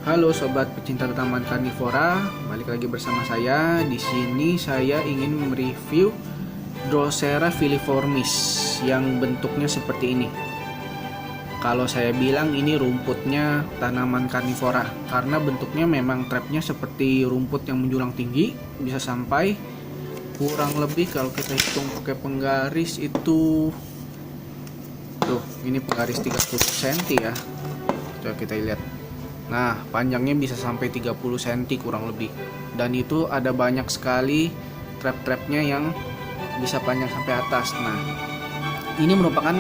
Halo sobat pecinta tanaman karnivora, balik lagi bersama saya. Di sini saya ingin mereview Drosera filiformis yang bentuknya seperti ini. Kalau saya bilang ini rumputnya tanaman karnivora karena bentuknya memang trapnya seperti rumput yang menjulang tinggi, bisa sampai kurang lebih kalau kita hitung pakai penggaris itu tuh, ini penggaris 30 cm ya. Coba kita lihat. Nah, panjangnya bisa sampai 30 cm kurang lebih. Dan itu ada banyak sekali trap-trapnya yang bisa panjang sampai atas. Nah, ini merupakan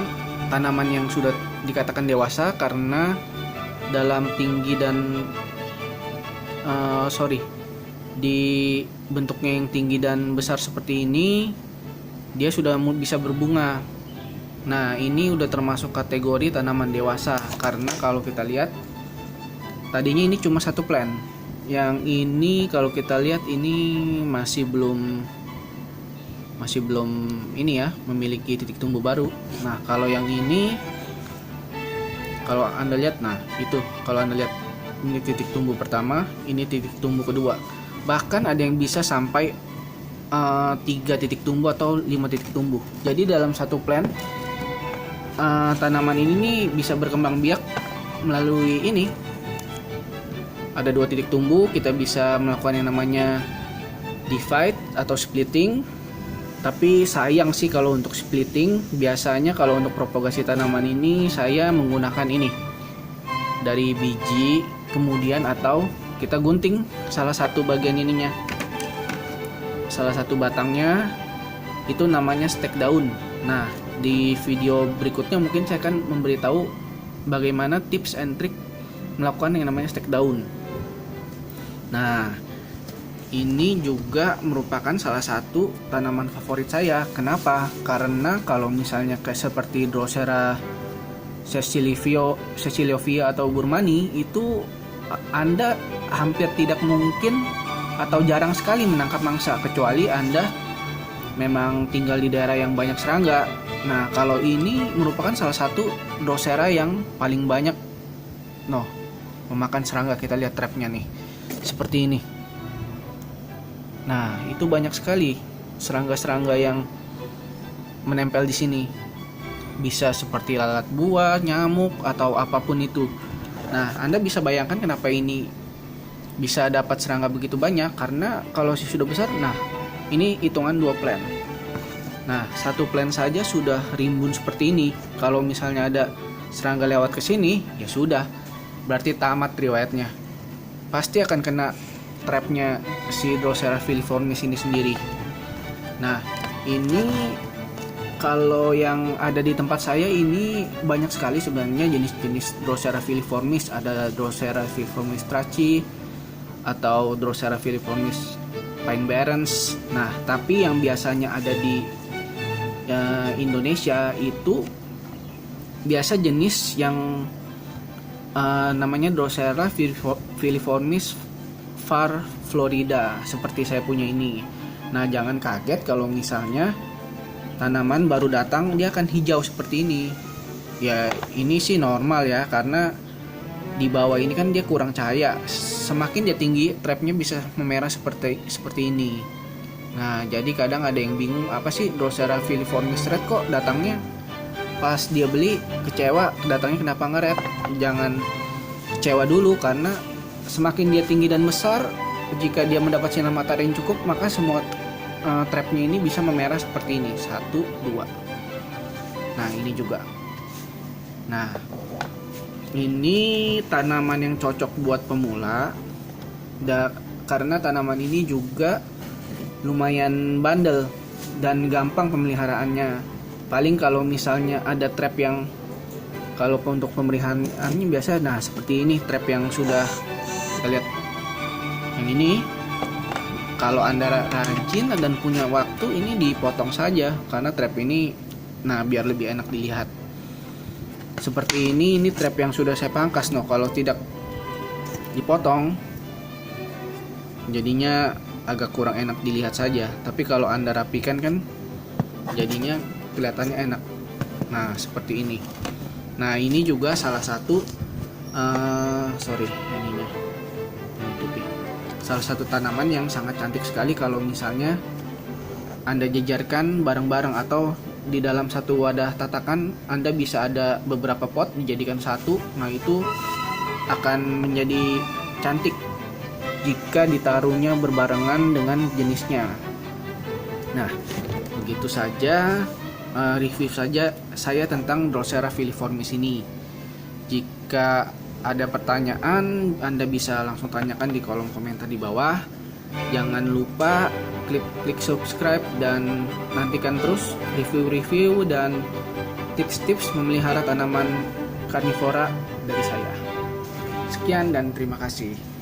tanaman yang sudah dikatakan dewasa karena dalam tinggi dan di bentuknya yang tinggi dan besar seperti ini, dia sudah bisa berbunga. Nah, ini udah termasuk kategori tanaman dewasa karena kalau kita lihat tadinya ini cuma satu plant. Yang ini kalau kita lihat ini masih belum ini ya, memiliki titik tumbuh baru. Nah, kalau yang ini kalau Anda lihat, nah itu kalau Anda lihat ini titik tumbuh pertama, ini titik tumbuh kedua. Bahkan ada yang bisa sampai 3 titik tumbuh atau 5 titik tumbuh. Jadi dalam satu plant tanaman ini nih bisa berkembang biak melalui ini. Ada 2 titik tumbuh, kita bisa melakukan yang namanya divide atau splitting. Tapi sayang sih kalau untuk splitting, biasanya kalau untuk propagasi tanaman ini saya menggunakan ini dari biji, kemudian atau kita gunting salah satu bagian ininya, salah satu batangnya, itu namanya stek daun. Nah, di video berikutnya mungkin saya akan memberitahu bagaimana tips and trick melakukan yang namanya stek daun. Nah, ini juga merupakan salah satu tanaman favorit saya. Kenapa? Karena kalau misalnya kayak seperti Drosera ceciliovia atau burmani, itu Anda hampir tidak mungkin atau jarang sekali menangkap mangsa kecuali Anda memang tinggal di daerah yang banyak serangga. Nah, kalau ini merupakan salah satu Drosera yang paling banyak memakan serangga. Kita lihat trapnya nih seperti ini. Nah, itu banyak sekali serangga-serangga yang menempel di sini. Bisa seperti lalat buah, nyamuk, atau apapun itu. Nah, Anda bisa bayangkan kenapa ini bisa dapat serangga begitu banyak. Karena kalau sudah besar, nah ini hitungan 2 plant. Nah, satu plant saja sudah rimbun seperti ini. Kalau misalnya ada serangga lewat ke sini, ya sudah, berarti tamat riwayatnya. Pasti akan kena trapnya si Drosera filiformis ini sendiri. Nah, ini kalau yang ada di tempat saya ini banyak sekali sebenarnya jenis-jenis Drosera filiformis. Ada Drosera filiformis traci atau Drosera filiformis pine barrens. Nah, tapi yang biasanya ada di Indonesia itu biasa jenis yang namanya Drosera filiformis var Florida seperti saya punya ini. Nah, jangan kaget kalau misalnya tanaman baru datang dia akan hijau seperti ini. Ya, ini sih normal ya, karena di bawah ini kan dia kurang cahaya. Semakin dia tinggi, trapnya bisa memerah seperti ini. Nah, jadi kadang ada yang bingung, apa sih Drosera filiformis red kok datangnya pas dia beli kecewa, datangnya kenapa nge-red? Jangan kecewa dulu, karena semakin dia tinggi dan besar, jika dia mendapat sinar matahari yang cukup, maka semua trapnya ini bisa memerah seperti ini. 1, 2. Nah, ini juga. Nah, ini tanaman yang cocok buat pemula, karena tanaman ini juga lumayan bandel dan gampang pemeliharaannya. Paling kalau misalnya ada trap yang kalau untuk pemeliharaannya biasa, nah seperti ini trap yang sudah kita lihat. Yang ini kalau Anda rajin dan punya waktu, ini dipotong saja karena trap ini biar lebih enak dilihat. Seperti ini trap yang sudah saya pangkas. Kalau tidak dipotong jadinya agak kurang enak dilihat saja. Tapi kalau Anda rapikan kan jadinya kelihatannya enak. Nah, seperti ini. Nah, ini juga salah satu ininya salah satu tanaman yang sangat cantik sekali kalau misalnya Anda jejarkan bareng-bareng, atau di dalam satu wadah tatakan Anda bisa ada beberapa pot dijadikan satu. Nah, itu akan menjadi cantik jika ditaruhnya berbarengan dengan jenisnya. Nah, begitu saja review saja saya tentang Drosera filiformis ini. Jika ada pertanyaan, Anda bisa langsung tanyakan di kolom komentar di bawah. Jangan lupa klik subscribe dan nantikan terus review-review dan tips-tips memelihara tanaman karnivora dari saya. Sekian dan terima kasih.